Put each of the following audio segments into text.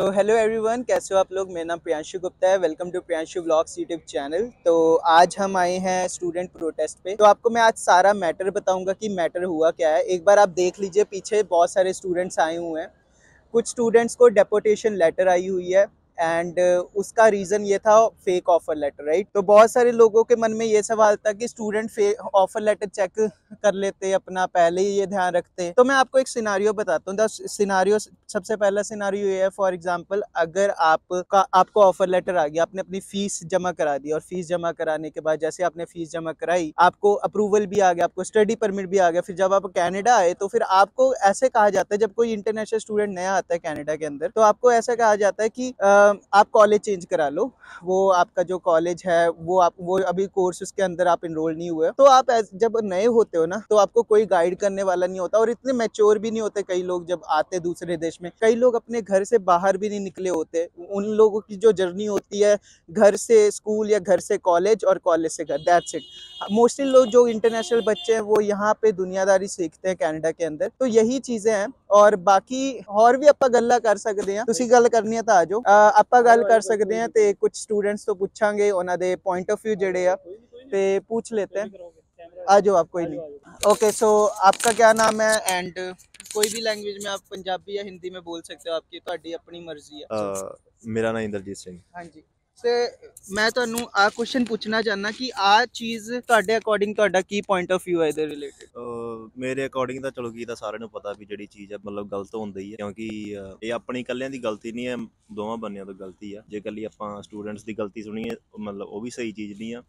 So hello everyone, कैसे हो आप लोग। मेरा नाम प्रियांशु गुप्ता है। Welcome to Priyanshu blogs YouTube channel. तो आज हम आए हैं स्टूडेंट प्रोटेस्ट पे। तो आपको मैं आज सारा मैटर बताऊंगा कि मैटर हुआ क्या है। एक बार आप देख लीजिए, पीछे बहुत सारे स्टूडेंट्स आए हुए हैं। कुछ स्टूडेंट्स को डेपोटेशन लेटर आई हुई है एंड उसका रीज़न ये था फेक ऑफर लेटर, राइट। तो बहुत सारे लोगों के मन में ये सवाल था कि student fake offer letter check कर लेते, अपना पहले ही ये ध्यान रखते। तो मैं आपको एक सिनारियो बताता हूँ। सिनारियो, सबसे पहला सिनारियो ये है, फॉर एग्जांपल अगर आपको ऑफर लेटर आ गया, आपने अपनी फीस जमा करा दी और फीस जमा कराने के बाद जैसे आपने फीस जमा कराई, आपको अप्रूवल भी आ गया, आपको स्टडी परमिट भी आ गया। फिर जब आप कनाडा आए तो फिर आपको ऐसे कहा जाता है, जब कोई इंटरनेशनल स्टूडेंट नया आता है कनाडा के अंदर, तो आपको ऐसा कहा जाता है कि आप कॉलेज चेंज करा लो। वो आपका जो कॉलेज है वो अभी कोर्स उसके अंदर आप इनरोल नहीं हुए। तो आप जब नए होते हो ना, तो आपको कोई गाइड करने वाला नहीं होता और इतने मैच्योर भी नहीं होते कई लोग। जब आते दूसरे देश में, कई लोग अपने घर से बाहर भी नहीं निकले होते। उन लोगों की जो जर्नी होती है घर से स्कूल या घर से कॉलेज और कॉलेज से घर, दैट्स इट। मोस्टली लोग जो इंटरनेशनल बच्चे हैं वो यहाँ पे दुनियादारी सीखते हैं कनाडा के अंदर। तो यही चीजें हैं और बाकी और भी ਆਪਾਂ ਗੱਲਾਂ ਕਰ ਸਕਦੇ ਹਾਂ। ਤੁਸੀਂ ਗੱਲ ਕਰਨੀ ਹੈ ਤਾਂ ਆ ਜਾਓ, ਆਪਾਂ ਗੱਲ ਕਰ ਸਕਦੇ ਹਾਂ। ਤੇ ਕੁਝ स्टूडेंट्स ਤੋਂ ਪੁੱਛਾਂਗੇ ਉਹਨਾਂ ਦੇ पॉइंट ऑफ व्यू ਜਿਹੜੇ ਆ, ਤੇ पूछ लेते हैं। आ जाओ आप, कोई नहीं। ओके, सो आपका क्या नाम है एंड कोई भी लैंग्वेज में आप पंजाबी या हिंदी में बोल सकते हो, आपकी ਤੁਹਾਡੀ अपनी मर्जी है। ਮੇਰਾ ਨਾਮ ਇੰਦਰਜੀਤ ਸਿੰਘ। ਹਾਂਜੀ, ਤੇ ਮੈਂ ਤੁਹਾਨੂੰ ਆ ਕੁਐਸਚਨ ਪੁੱਛਣਾ ਚਾਹੁੰਦਾ ਕਿ ਆ ਚੀਜ਼ ਤੁਹਾਡੇ ਅਕੋਰਡਿੰਗ ਤੁਹਾਡਾ ਕੀ ਪੁਆਇੰਟ ਆਫ ਵਿਊ ਹੈ ਇਹਦੇ ਰਿਲੇਟਡ। ਮੇਰੇ ਅਕੋਰਡਿੰਗ ਤਾਂ ਚਲੋ ਕੀ ਤਾਂ ਸਾਰਿਆਂ ਨੂੰ ਪਤਾ ਵੀ ਜਿਹੜੀ ਚੀਜ਼ ਹੈ ਮਤਲਬ ਗਲਤ ਹੁੰਦੀ ਹੈ, ਕਿਉਂਕਿ ਇਹ ਆਪਣੀ ਇਕੱਲਿਆਂ ਦੀ ਗਲਤੀ ਨਹੀਂ ਹੈ, ਦੋਵਾਂ ਬੰਨਿਆਂ ਤੋਂ ਗਲਤੀ ਆ। ਜੇ ਇਕੱਲੀ ਆਪਾਂ ਸਟੂਡੈਂਟਸ ਦੀ ਗਲਤੀ ਸੁਣੀਏ, ਮਤਲਬ ਉਹ ਵੀ ਸਹੀ ਚੀਜ਼ ਨਹੀਂ ਆ।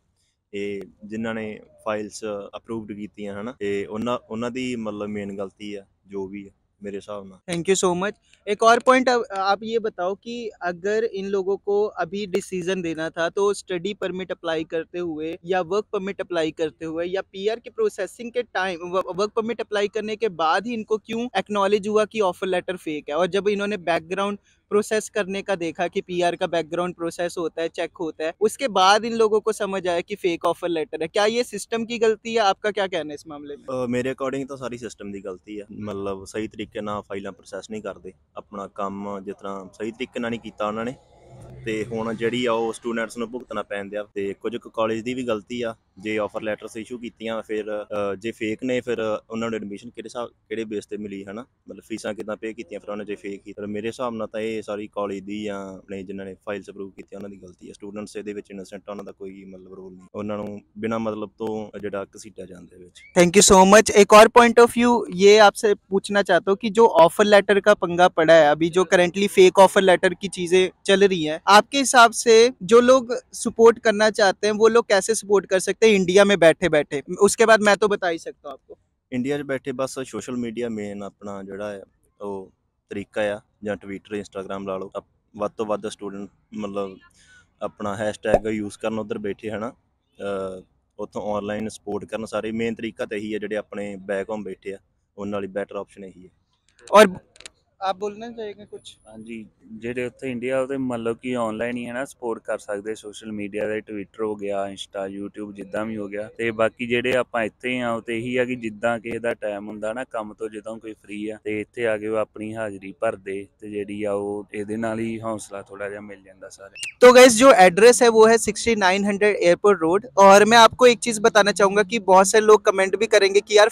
ਇਹ ਜਿਨ੍ਹਾਂ ਨੇ ਫਾਈਲਸ ਅਪਰੂਵਡ ਕੀਤੀਆਂ ਹਨ, ਤੇ ਉਹਨਾਂ ਦੀ ਮਤਲਬ ਮੇਨ ਗਲਤੀ ਆ ਜੋ ਵੀ ਹੈ मेरे हिसाब में। Thank you so much. एक और पॉइंट आप ये बताओ कि अगर इन लोगों को अभी डिसीजन देना था तो स्टडी परमिट अप्लाई करते हुए या वर्क परमिट अप्लाई करते हुए या पीआर के प्रोसेसिंग के टाइम, वर्क परमिट अप्लाई करने के बाद ही इनको क्यों एक्नॉलेज हुआ कि ऑफर लेटर फेक है। और जब इन्होंने बैकग्राउंड प्रोसेस करने का देखा कि पीआर का बैकग्राउंड प्रोसेस होता है, चेक होता है, उसके बाद इन लोगों को समझ आया कि फेक ऑफर लेटर है। क्या ये सिस्टम की गलती है? आपका क्या कहना है इस मामले में? ਮੇਰੇ ਅਕੋਰਡਿੰਗ ਤਾਂ ਸਾਰੀ ਸਿਸਟਮ ਦੀ ਗਲਤੀ ਆ। ਮਤਲਬ ਸਹੀ ਤਰੀਕੇ ਨਾਲ ਫਾਈਲਾਂ ਪ੍ਰੋਸੈਸ ਨਹੀਂ ਕਰਦੇ, ਆਪਣਾ ਕੰਮ ਜਿਸ ਤਰ੍ਹਾਂ ਸਹੀ ਤਰੀਕੇ ਨਾਲ ਨਹੀਂ ਕੀਤਾ ਉਹਨਾਂ ਨੇ, ਤੇ ਹੁਣ ਜਿਹੜੀ ਆ ਉਹ ਸਟੂਡੈਂਟਸ ਨੂੰ ਭੁਗਤਣਾ ਪੈਂਦਾ। ਤੇ ਕੁਝ ਕੁ ਕਾਲਜ ਦੀ ਵੀ ਗਲਤੀ ਆ, ਜੇ ਆਫਰ ਲੈਟਰਸ ਇਸ਼ੂ ਕੀਤੀਆਂ ਫਿਰ ਜੇ ਫੇਕ ਨੇ, ਫਿਰ ਉਹਨਾਂ ਨੂੰ ਐਡਮਿਸ਼ਨ ਕਿਹੜੇ ਬੇਸ ਤੇ ਮਿਲੀ ਹੈ ਨਾ, ਮਤਲਬ ਫੀਸਾਂ ਕਿੱਦਾਂ ਪੇ ਕੀਤੀਆਂ ਫਿਰ ਉਹਨਾਂ ਜੇ ਫੇਕ ਹੀ। ਮੇਰੇ ਹਿਸਾਬ ਨਾਲ ਤਾਂ ਇਹ ਸਾਰੀ ਕਾਲਜ ਦੀ ਜਾਂ ਆਪਣੇ ਜਿਨ੍ਹਾਂ ਨੇ ਫਾਈਲਸ ਅਪਰੂਵ ਕੀਤੀਆਂ ਉਹਨਾਂ ਦੀ ਗਲਤੀ ਹੈ। ਸਟੂਡੈਂਟਸ ਇਹਦੇ ਵਿੱਚ ਇਨੋਸੈਂਟ ਆ, ਉਹਨਾਂ ਦਾ ਕੋਈ ਮਤਲਬ ਰੋਲ ਨਹੀਂ, ਉਹਨਾਂ ਨੂੰ ਬਿਨਾਂ ਮਤਲਬ ਤੋਂ ਜਿਹੜਾ ਘਸੀਟਿਆ ਜਾਂਦਾ ਵਿੱਚ। Thank you so much. एक और पॉइंट ऑफ व्यू ये आपसे पूछना चाहता हूँ कि जो ऑफर लेटर का पंगा पड़ा है अभी, जो करंटली फेक ऑफर लेटर की चीजें चल रही हैं, आपके हिसाब से जो लोग सपोर्ट करना चाहते हैं वो लोग कैसे सपोर्ट कर सकते हैं इंडिया में बैठे बैठे? उसके बाद मैं तो बता ही सकता हूँ आपको। ਇੰਡੀਆ 'ਚ ਬੈਠੇ ਬਸ ਸੋਸ਼ਲ ਮੀਡੀਆ ਮੇਨ ਆਪਣਾ ਜਿਹੜਾ ਹੈ ਉਹ ਤਰੀਕਾ ਆ, ਜਾਂ ਟਵਿੱਟਰ ਇੰਸਟਾਗ੍ਰਾਮ ਲਾ ਲਓ। ਵੱਧ ਤੋਂ ਵੱਧ ਸਟੂਡੈਂਟ ਮਤਲਬ ਆਪਣਾ ਹੈਸ਼ਟੈਗ ਯੂਜ਼ ਕਰਨ ਉੱਧਰ ਬੈਠੇ ਹੈ ਨਾ, ਉੱਥੋਂ ਔਨਲਾਈਨ ਸਪੋਰਟ ਕਰਨ। ਸਾਰੇ ਮੇਨ ਤਰੀਕਾ ਤਾਂ ਇਹੀ ਹੈ, ਜਿਹੜੇ ਆਪਣੇ ਬੈਕ ਹੋਮ ਬੈਠੇ ਆ ਉਹਨਾਂ ਲਈ ਬੈਟਰ ਆਪਸ਼ਨ ਇਹੀ ਹੈ। और आप बोलना चाहेंगे कुछ? ਹਾਂਜੀ, ਜਿਹੜੇ ਉੱਥੇ ਇੰਡੀਆ ਉਹਦੇ ਮਤਲਬ ਕਿ ਆਨਲਾਈਨ ਹੀ ਹੈ ਨਾ ਸਪੋਰਟ ਕਰ ਸਕਦੇ ਸੋਸ਼ਲ ਮੀਡੀਆ ਦੇ, ਟਵਿੱਟਰ ਹੋ ਗਿਆ, ਇੰਸਟਾ, ਯੂਟਿਊਬ, ਜਿੱਦਾਂ ਵੀ ਹੋ ਗਿਆ। ਤੇ ਬਾਕੀ ਜਿਹੜੇ ਆਪਾਂ ਇੱਥੇ ਆ ਉਹ ਤੇ ਇਹੀ ਆ ਕਿ ਜਿੱਦਾਂ ਕਿਸੇ ਦਾ ਟਾਈਮ ਹੁੰਦਾ ਨਾ ਕੰਮ ਤੋਂ, ਜਦੋਂ ਕੋਈ ਫ੍ਰੀ ਆ ਤੇ ਇੱਥੇ ਆ ਕੇ ਉਹ ਆਪਣੀ ਹਾਜ਼ਰੀ ਭਰਦੇ, ਤੇ ਜਿਹੜੀ ਆ ਉਹ ਇਹਦੇ ਨਾਲ ਹੀ ਹੌਸਲਾ थोड़ा ਜਿਹਾ ਮਿਲ ਜਾਂਦਾ ਸਾਰੇ। तो गैस जो एड्रेस है वो है 6900 एयरपोर्ट रोड। और मैं आपको एक चीज़ बताना चाहूँगा कि बहुत से लोग कमेंट भी करेंगे कि यार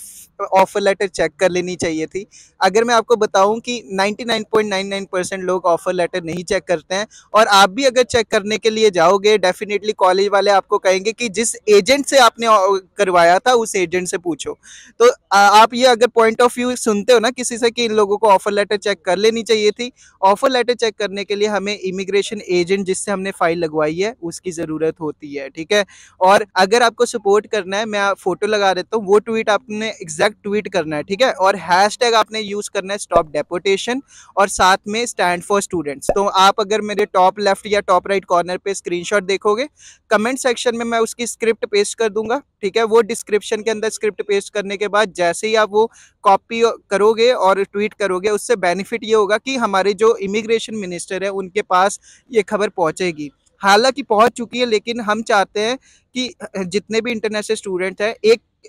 ऑफर लेटर चेक कर लेनी चाहिए थी। अगर मैं आपको बताऊं कि 99.99% लोग ऑफर लेटर नहीं चेक करते हैं, और आप भी अगर चेक करने के लिए जाओगे डेफिनेटली कॉलेज वाले आपको कहेंगे कि जिस एजेंट से आपने करवाया था उस एजेंट से पूछो। तो आप ये अगर पॉइंट ऑफ व्यू सुनते हो ना किसी से कि इन लोगों को ऑफर लेटर चेक कर लेनी चाहिए थी, ऑफर लेटर चेक करने के लिए हमें इमिग्रेशन एजेंट जिससे हमने फाइल लगवाई है उसकी ज़रूरत होती है, ठीक है। और अगर आपको सपोर्ट करना है, मैं फोटो लगा देता हूँ, वो ट्वीट आपने एग्जैक्ट ट्वीट करना है, ठीक है। और हैशटैग आपने यूज़ करना है स्टॉप डेपोटेशन और साथ में स्टैंड फॉर स्टूडेंट्स। तो आप अगर मेरे टॉप लेफ्ट या टॉप राइट कॉर्नर पे स्क्रीनशॉट देखोगे, कमेंट सेक्शन में मैं उसकी स्क्रिप्ट पेस्ट कर दूंगा, ठीक है। वो डिस्क्रिप्शन के अंदर स्क्रिप्ट पेस्ट करने के बाद जैसे ही आप वो कॉपी करोगे और ट्वीट करोगे, उससे बेनिफिट ये होगा कि हमारे जो इमिग्रेशन मिनिस्टर है उनके पास ये खबर पहुंचेगी। हालांकि पहुंच चुकी है, लेकिन हम चाहते हैं कि जितने भी इंटरनेशनल स्टूडेंट हैं,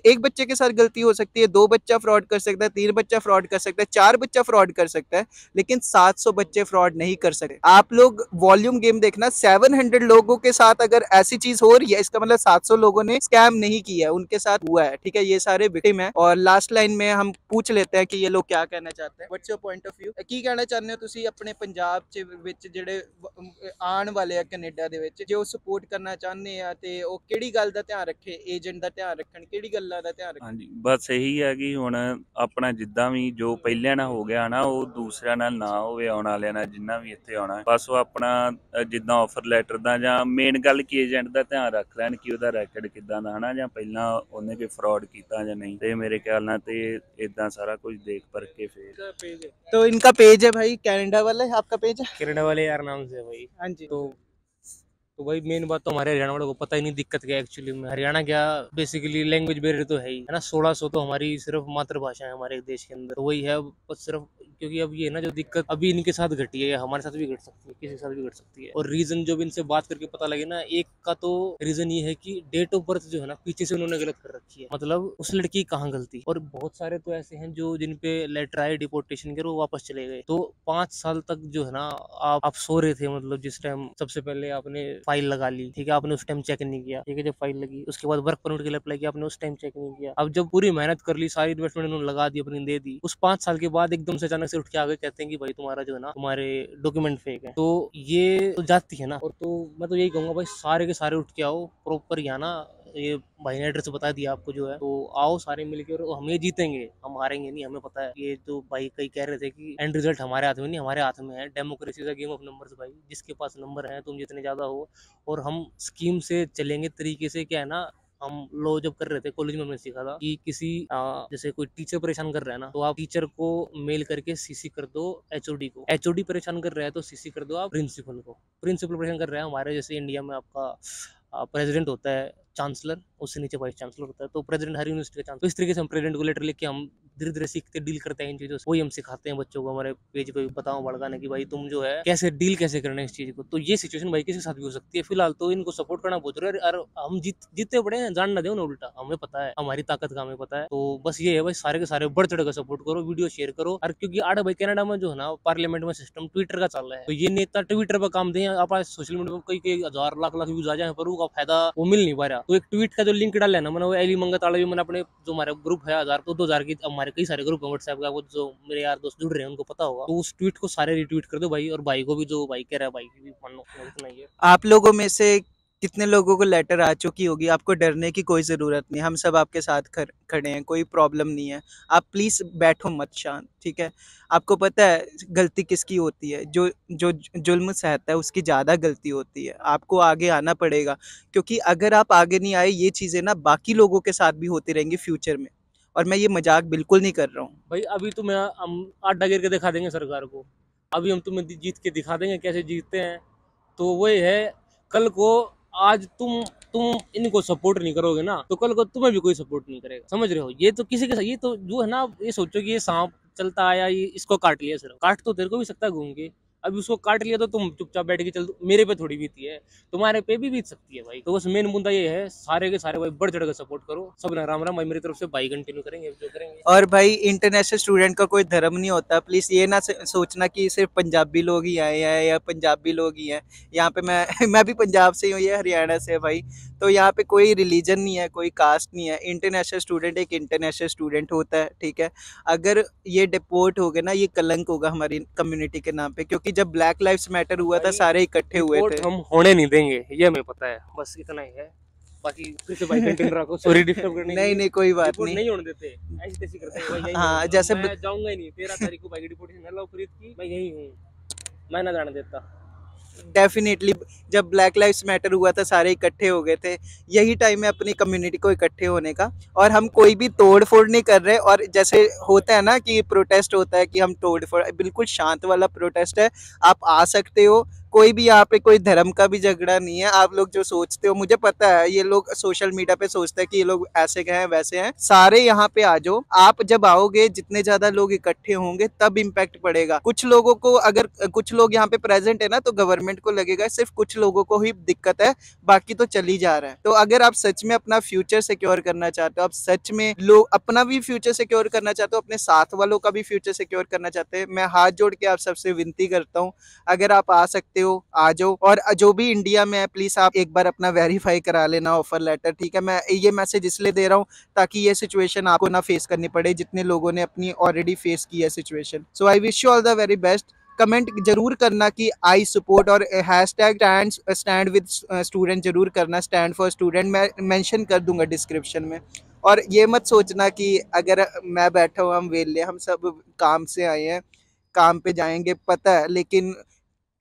एक बच्चे के साथ गलती हो सकती है, 2 बच्चा फ्रॉड कर सकता है, 3 बच्चा फ्रॉड कर सकता है, 4 बच्चा फ्रॉड कर सकता है, लेकिन 700 बच्चे फ्रॉड नहीं कर सकते। आप लोग वॉल्यूम गेम देखना, 700 लोगों के साथ अगर ऐसी चीज हो रही है, इसका मतलब 700 लोगों ने स्कैम नहीं किया है, उनके साथ हुआ है, ठीक है। ये सारे विक्टिम है। और लास्ट लाइन में हम पूछ लेते हैं कि ये लोग क्या कहना चाहते हैं। What's your point of view? की कहना चाहते हो ਤੁਸੀਂ ਆਪਣੇ ਪੰਜਾਬ ਚ ਵਿੱਚ ਜਿਹੜੇ ਆਉਣ ਵਾਲੇ ਆ ਕੈਨੇਡਾ ਦੇ ਵਿੱਚ, ਜੋ ਸਪੋਰਟ ਕਰਨਾ ਚਾਹੁੰਦੇ ਆ ਤੇ ਉਹ ਕਿਹੜੀ ਗੱਲ ਦਾ ਧਿਆਨ ਰੱਖੇ, ਏਜੰਟ ਦਾ ਧਿਆਨ ਰੱਖਣ, ਕਿਹੜੀ ਗੱਲਾਂ ਦਾ ਧਿਆਨ ਰੱਖਣ? ਹਾਂਜੀ ਬਸ ਇਹੀ ਹੈ ਕਿ ਹੁਣ ਆਪਣਾ ਜਿੱਦਾਂ ਵੀ ਜੋ ਪਹਿਲਿਆਂ ਨਾਲ ਹੋ ਗਿਆ ਨਾ ਉਹ ਦੂਸਰਿਆਂ ਨਾਲ ਨਾ ਹੋਵੇ, ਆਉਣ ਵਾਲਿਆਂ ਨਾਲ ਜਿੰਨਾ ਵੀ ਇੱਥੇ ਆਉਣਾ ਬਸ ਉਹ ਆਪਣਾ ਜਿੱਦਾਂ ਆਫਰ ਲੈਟਰ ਦਾ ਜਾਂ ਮੇਨ ਗੱਲ ਕਿ ਏਜੰਟ ਦਾ ਧਿਆਨ ਰੱਖ ਲੈਣ ਕਿ ਉਹਦਾ ਰੈਕਡ ਕਿੱਦਾਂ ਦਾ ਹਨਾ, ਜਾਂ ਪਹਿਲਾਂ ਉਹਨੇ ਕੋਈ ਫਰਾਡ ਕੀਤਾ ਜਾਂ ਨਹੀਂ। ਤੇ ਮੇਰੇ ਖਿਆਲ ਨਾਲ ਤੇ ਇਦਾਂ सारा कुछ देख पर के फिर तो इनका पेज है भाई, कनाडा वाला है, आपका पेज है कनाडा वाले यार नाम से है भाई। हाँ जी। तो भाई मेन बात तो हमारे हरियाणा वालों को पता ही नहीं दिक्कत क्या है एक्चुअली में। हरियाणा क्या बेसिकली लैंग्वेज बैरियर तो है ही है ना। 1600 तो हमारी सिर्फ मातृभाषा है हमारे देश के अंदर, तो वही है बस सिर्फ। क्योंकि अब ये है ना जो दिक्कत अभी इनके साथ घटी है या हमारे साथ भी घट सकती है, किसी के साथ भी घट सकती है। और रीजन जब इनसे बात करके पता लगे ना, एक का तो रीजन ये है कि डेट ऑफ बर्थ जो है ना पीछे से उन्होंने गलत कर रखी है, मतलब उस लड़की कहाँ गलती। और बहुत सारे तो ऐसे हैं जो जिन पे लेटर आए डिपोर्टेशन के, वो वापस चले गए। तो 5 साल तक जो है ना आप सो रहे थे, मतलब जिस टाइम सबसे पहले आपने फाइल लगा ली, ठीक है, आपने उस टाइम चेक नहीं किया, ठीक है, जब फाइल लगी उसके बाद वर्क परमिट के लिए अप्लाई किया, आपने उस टाइम चेक नहीं किया। अब जब पूरी मेहनत कर ली, सारी इन्वेस्टमेंट उन्होंने लगा दी, अपनी दे दी, उस 5 साल के बाद एकदम से अचानक से उठ के आ गए, कहते हैं कि भाई तुम्हारा जो है ना तुम्हारे डॉक्यूमेंट फेक है। तो ये तो जाती है ना। और तो मैं तो यही कहूंगा भाई सारे के सारे उठ के आओ प्रॉपर, यहाँ ना ये भाई ने एड्रेस बता दिया आपको जो है, तो आओ सारे मिलकर और हम ये जीतेंगे, हम हारेंगे नहीं, हमें पता है। ये तो भाई कई कह रहे थे कि एंड रिजल्ट हमारे हाथ में नहीं, हमारे हाथ में है। Democracy is a game of numbers भाई, जिसके पास नंबर है, तुम जितने ज्यादा हो। और हम स्कीम से चलेंगे तरीके से, क्या है ना, हम लॉ जब कर रहे थे कॉलेज में, हमने सीखा था कि किसी जैसे कोई टीचर परेशान कर रहा है ना, तो आप टीचर को मेल करके सीसी कर दो एचओडी को। एचओडी परेशान कर रहा है तो सीसी कर दो आप प्रिंसिपल को। प्रिंसिपल परेशान कर रहा है, हमारे जैसे इंडिया में आपका प्रेसिडेंट होता है, चांसलर, उससे नीचे वाइस चांसलर होता है, तो प्रेसिडेंट हर यूनिवर्सिटी का चांसलर। तो इस तरीके से हम प्रेसिडेंट को लेटर लेके हम धीरे धीरे सीखते डील करते हैं इन चीजों से। वही हम सिखाते हैं बच्चों को हमारे पेज पे बताओ भड़काने की भाई तुम जो है कैसे डील कैसे करना है इस चीज को। तो ये सिचुएशन भाई किसी के साथ भी हो सकती है। फिलहाल तो इनको सपोर्ट करना बहुत जरूरी है। और हम जीते पड़े हैं, जान ना दे ना उल्टा, हमें पता है हमारी ताकत का, हमें पता है। तो बस ये है भाई, सारे के सारे बढ़ चढ़ कर सपोर्ट करो, वीडियो शेयर करो। और क्योंकि आड़ा भाई कनाडा में जो है ना पार्लियामेंट में सिस्टम ट्विटर का चल रहा है, तो ये नेता ट्विटर पर काम दें, आप सोशल मीडिया पर कई हजार लाख व्यूज आ जाए, पर उसका फायदा वो मिल नहीं पा रहा। तो एक ट्वीट का जो लिंक डाला है ना मैंने, वो एली मंगताड़ा भी मैंने अपने जो हमारा ग्रुप है 1000 तो 2000 की, हमारे कई सारे ग्रुप है व्हाट्सएप का, वो जो मेरे यार दोस्त जुड़ रहे हैं उनको पता होगा। तो उस ट्वीट को सारे रिट्वीट कर दो भाई, और भाई को भी, जो भाई कह रहा है भाई की भी मान लो इतना ही है। आप लोगों में से कितने लोगों को लेटर आ चुकी होगी? आपको डरने की कोई ज़रूरत नहीं, हम सब आपके साथ खड़े हैं, कोई प्रॉब्लम नहीं है। आप प्लीज़ बैठो मत शांत, ठीक है। आपको पता है गलती किसकी होती है, जो जो जुल्म सहता है उसकी ज़्यादा गलती होती है। आपको आगे आना पड़ेगा, क्योंकि अगर आप आगे नहीं आए, ये चीज़ें ना बाकी लोगों के साथ भी होती रहेंगी फ्यूचर में। और मैं ये मजाक बिल्कुल नहीं कर रहा हूँ भाई। अभी तो हम आडा गिर के दिखा देंगे सरकार को, अभी हम तुम्हें जीत के दिखा देंगे कैसे जीतते हैं। तो वही है, कल को आज तुम इनको सपोर्ट नहीं करोगे ना, तो कल को तुम्हें भी कोई सपोर्ट नहीं करेगा, समझ रहे हो। ये तो किसी के साथ, ये तो जो है ना, ये सोचो कि ये सांप चलता आया, ये इसको काट लिया, सिर्फ काट तो तेरे को भी सकता है घूम के, अभी उसको काट लिया तो तुम चुपचाप बैठ के चल, मेरे पे थोड़ी बीती है, तुम्हारे पे भी बीत सकती है भाई। तो बस मेन मुद्दा ये है, सारे के सारे भाई बढ़ चढ़ कर सपोर्ट करो। सब राम राम भाई, मेरी तरफ से भाई कंटिन्यू करेंगे जो करेंगे। और भाई इंटरनेशनल स्टूडेंट का कोई धर्म नहीं होता, प्लीज़ ये ना सोचना कि सिर्फ पंजाबी लोग ही आए हैं या पंजाबी लोग ही हैं। यहाँ पे मैं भी पंजाब से हूँ, ये हरियाणा से है भाई। तो यहाँ पे कोई रिलीजन नहीं है, कोई कास्ट नहीं है। इंटरनेशनल स्टूडेंट एक इंटरनेशनल स्टूडेंट होता है, ठीक है। अगर ये डिपोर्ट हो गए ना, ये कलंक होगा हमारी कम्युनिटी के नाम पे, क्योंकि जब ब्लैक लाइव्स मैटर हुआ था सारे इकट्ठे हुए थे। हम होने नहीं देंगे, ये हमें पता है, बस इतना ही है। बाकी फिर से भाई कंटिन्यू रखो, सॉरी डिस्टर्ब करने। नहीं कोई बात नहीं होने देते, ऐसे तैसे करते हैं भाई। हाँ, जैसे मैं जाऊंगा ही नहीं 13 तारीख को भाई डिपोर्टेशन अलाउ खरीद की, मैं यही हूँ, मैं ना जाने देता। डेफिनेटली जब ब्लैक लाइव्स मैटर हुआ था सारे इकट्ठे हो गए थे, यही टाइम है अपनी कम्युनिटी को इकट्ठे होने का। और हम कोई भी तोड़ फोड़ नहीं कर रहे। और जैसे होता है ना कि प्रोटेस्ट होता है कि हम तोड़ फोड़, बिल्कुल शांत वाला प्रोटेस्ट है। आप आ सकते हो, कोई भी यहाँ पे कोई धर्म का भी झगड़ा नहीं है। आप लोग जो सोचते हो, मुझे पता है ये लोग सोशल मीडिया पे सोचते हैं कि ये लोग ऐसे हैं वैसे हैं, सारे यहाँ पे आ जाओ। आप जब आओगे, जितने ज्यादा लोग इकट्ठे होंगे तब इम्पैक्ट पड़ेगा। कुछ लोगों को, अगर कुछ लोग यहाँ पे प्रेजेंट है ना, तो गवर्नमेंट को लगेगा सिर्फ कुछ लोगों को ही दिक्कत है, बाकी तो चली जा रहा है। तो अगर आप सच में अपना फ्यूचर सिक्योर करना चाहते हो, आप सच में लोग अपना भी फ्यूचर सिक्योर करना चाहते हो, अपने साथ वालों का भी फ्यूचर सिक्योर करना चाहते हैं, मैं हाथ जोड़ के आप सबसे विनती करता हूँ, अगर आप आ सकते हो आ जाओ। और जो भी इंडिया में है, प्लीज आप एक बार अपना वेरीफाई करा लेना ऑफर लेटर, ठीक है। मैं ये मैसेज इसलिए दे रहा हूँ ताकि ये सिचुएशन आपको ना फेस करनी पड़े, जितने लोगों ने अपनी ऑलरेडी फेस की है situation. So I wish you all the very best. Comment जरूर करना कि आई सपोर्ट, और हैशटैग स्टैंड विद स्टूडेंट जरूर करना, स्टैंड फॉर स्टूडेंट मैं मेंशन कर दूंगा डिस्क्रिप्शन में। और ये मत सोचना कि अगर मैं बैठा हूँ, हम वेले, हम सब काम से आए हैं, काम पे जाएंगे पता है, लेकिन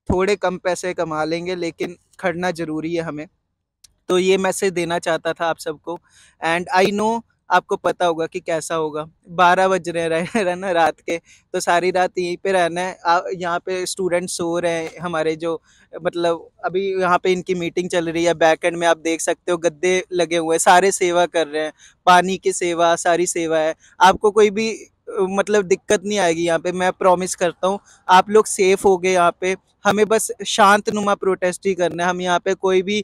थोड़े कम पैसे कमा लेंगे, लेकिन खड़ना जरूरी है हमें। तो ये मैसेज देना चाहता था आप सबको। एंड आई नो आपको पता होगा कि कैसा होगा। 12 बज रहे ना रात के, तो सारी रात यहीं पे रहना है। यहाँ पे स्टूडेंट सो रहे हैं हमारे, जो मतलब अभी यहाँ पे इनकी मीटिंग चल रही है। बैक एंड में आप देख सकते हो गद्दे लगे हुए हैं, सारे सेवा कर रहे हैं, पानी की सेवा, सारी सेवा है। आपको कोई भी मतलब दिक्कत नहीं आएगी यहाँ पे, मैं प्रॉमिस करता हूँ। आप लोग सेफ हो गए यहाँ पे। हमें बस शांतनुमा प्रोटेस्ट ही करना है। हम यहाँ पे कोई भी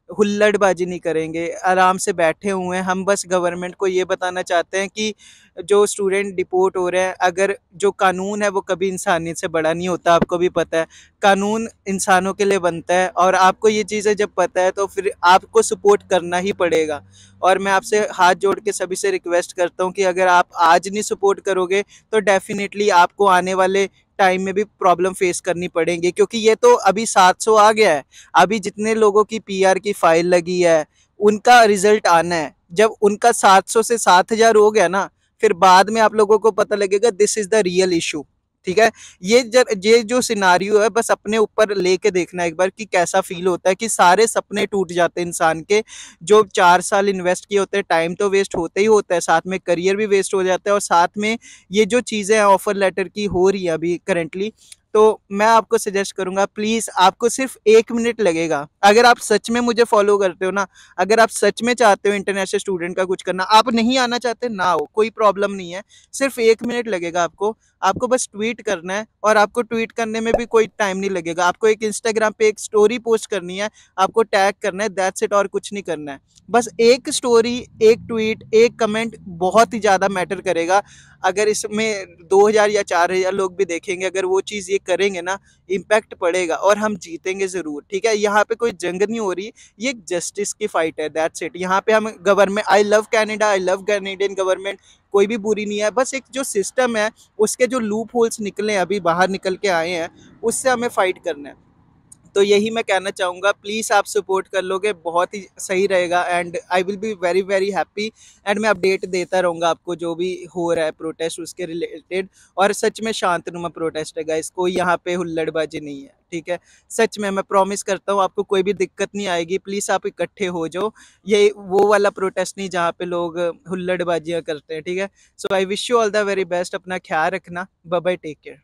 हुल्लड़बाजी नहीं करेंगे, आराम से बैठे हुए हैं। हम बस गवर्नमेंट को ये बताना चाहते हैं कि जो स्टूडेंट डिपोर्ट हो रहे हैं, अगर जो कानून है वो कभी इंसानियत से बड़ा नहीं होता, आपको भी पता है। कानून इंसानों के लिए बनता है, और आपको ये चीज़ें जब पता है तो फिर आपको सपोर्ट करना ही पड़ेगा। और मैं आपसे हाथ जोड़ के सभी से रिक्वेस्ट करता हूँ कि अगर आप आज नहीं सपोर्ट करोगे तो डेफिनेटली आपको आने वाले टाइम में भी प्रॉब्लम फेस करनी पड़ेगी, क्योंकि ये तो अभी 700 आ गया है। अभी जितने लोगों की पीआर की फाइल लगी है उनका रिजल्ट आना है। जब उनका 700 से 7000 हो गया ना, फिर बाद में आप लोगों को पता लगेगा this is the real issue, ठीक है। ये जो सिनारियो है, बस अपने ऊपर लेके देखना एक बार कि कैसा फील होता है कि सारे सपने टूट जाते हैं इंसान के। जो 4 साल इन्वेस्ट किए होते हैं, टाइम तो वेस्ट होता ही होता है, साथ में करियर भी वेस्ट हो जाता है, और साथ में ये जो चीज़ें ऑफर लेटर की हो रही है अभी करेंटली, तो मैं आपको सजेस्ट करूंगा, प्लीज आपको सिर्फ 1 मिनट लगेगा। अगर आप सच में मुझे फॉलो करते हो ना, अगर आप सच में चाहते हो इंटरनेशनल स्टूडेंट का कुछ करना, आप नहीं आना चाहते ना हो, कोई प्रॉब्लम नहीं है। सिर्फ 1 मिनट लगेगा आपको बस ट्वीट करना है, और आपको ट्वीट करने में भी कोई टाइम नहीं लगेगा। आपको एक इंस्टाग्राम पे एक स्टोरी पोस्ट करनी है, आपको टैग करना है, दैट्स इट, और कुछ नहीं करना है। बस एक स्टोरी, एक ट्वीट, एक कमेंट बहुत ही ज़्यादा मैटर करेगा। अगर इसमें 2000 या 4000 लोग भी देखेंगे, अगर वो चीज़ ये करेंगे ना, इम्पैक्ट पड़ेगा और हम जीतेंगे ज़रूर, ठीक है। यहाँ पे कोई जंग नहीं हो रही, ये एक जस्टिस की फाइट है, दैट्स इट। यहाँ पे हम government, I love Canada, I love Canadian government, कोई भी बुरी नहीं है। बस एक जो सिस्टम है, उसके जो लूप होल्स निकले हैं, अभी बाहर निकल के आए हैं, उससे हमें फाइट करना है। तो यही मैं कहना चाहूँगा, प्लीज़ आप सपोर्ट कर लोगे, बहुत ही सही रहेगा। And I will be very very happy. And मैं अपडेट देता रहूँगा आपको जो भी हो रहा है प्रोटेस्ट उसके रिलेटेड। और सच में शांतनुमा प्रोटेस्ट है गाइस, कोई यहाँ पे हुल्लड़बाजी नहीं है, ठीक है। सच में मैं प्रॉमिस करता हूँ आपको कोई भी दिक्कत नहीं आएगी। प्लीज़ आप इकट्ठे हो जाओ, ये वो वाला प्रोटेस्ट नहीं जहाँ पे लोग हुल्लड़बाजियाँ करते हैं, ठीक है। So I wish you all the very best. अपना ख्याल रखना, बाय बाय, टेक केयर।